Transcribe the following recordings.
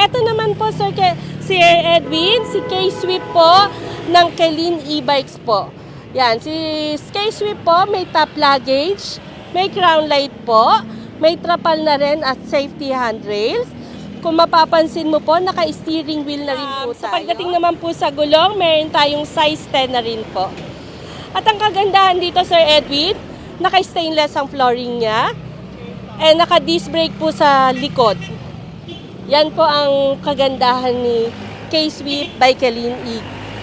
Ito naman po, Sir Edwin, si K-Swift po ng Kelin e-bikes po. Yan, si K-Swift po may top luggage, may crown light po, may trapal na rin at safety handrails. Kung mapapansin mo po, naka-steering wheel na rin po tayo. Sa pagdating naman po sa gulong, meron tayong size 10 na rin po. At ang kagandahan dito, Sir Edwin, naka-stainless ang flooring niya. And naka-disc brake po sa likod. Yan po ang kagandahan ni K-Swift by Kelin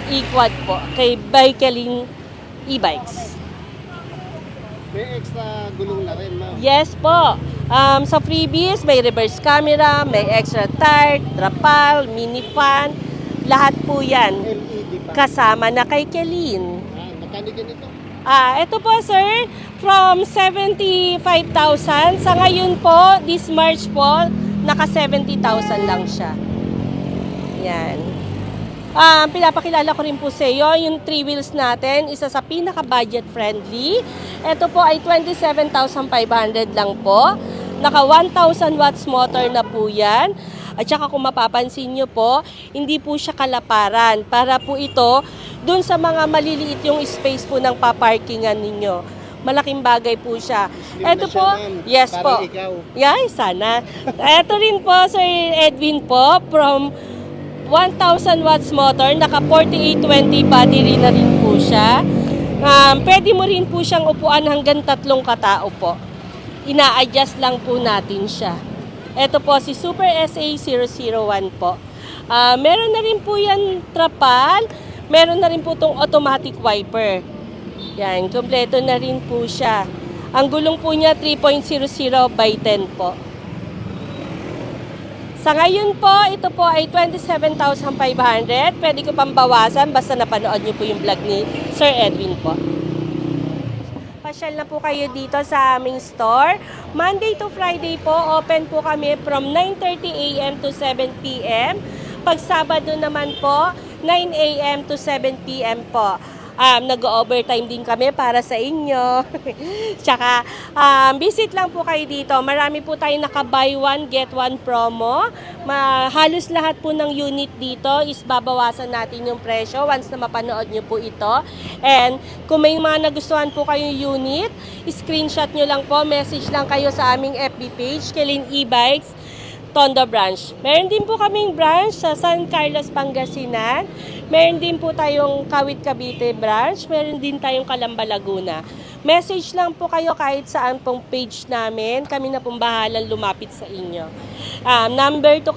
e-quad po. By Kelin e-bikes. May extra gulong na rin, ma'am. Yes po. Sa freebies, may reverse camera, may extra tire, trapal, mini fan. Lahat po yan. LED pa. Kasama na kay Kelin. Magkano din ito? Ito po sir, from 75,000. Sa ngayon po, this March po, naka 70,000 lang siya. Yan. Pinapakilala ko rin po sa iyo, yung 3 wheels natin, isa sa pinaka-budget friendly. Ito po ay 27,500 lang po. Naka 1,000 watts motor na po yan. At saka kung mapapansin nyo po, hindi po siya kalaparan. Para po ito, dun sa mga maliliit yung space po ng paparkingan ninyo. Malaking bagay po siya. Ito po, yes po. Ikaw. Yeah, sana. Ito rin po, Sir Edwin po, from 1,000 watts motor, naka 4820 battery na rin po siya. Pwede mo rin po siyang upuan hanggang 3 katao po. Ina-adjust lang po natin siya. Ito po si Super SA001 po. Meron na rin po yan trapal, meron na rin po itong automatic wiper. Yan, kompleto na rin po siya. Ang gulong po niya 3.00 by 10 po. Sa ngayon po, ito po ay 27,500. Pwede ko pang bawasan basta napanood niyo po yung vlog ni Sir Edwin po. Pasyal na po kayo dito sa aming store. Monday to Friday po, open po kami from 9:30 a.m. to 7 p.m. Pag Sabado naman po, 9 a.m. to 7 p.m. po. Nag-overtime din kami para sa inyo. Tsaka, visit lang po kayo dito. Marami po tayong naka-buy one, get one promo. Halos lahat po ng unit dito is babawasan natin yung presyo once na mapanood nyo po ito. And kung may mga nagustuhan po kayong unit, screenshot nyo lang po, message lang kayo sa aming FB page, Kelin e-bikes, Tondo branch. Meron din po kaming branch sa San Carlos, Pangasinan. Meron din po tayong Kawit, Cavite branch. Meron din tayong Calamba, Laguna. Message lang po kayo kahit saan pong page namin. Kami na pong bahalang lumapit sa inyo. Number to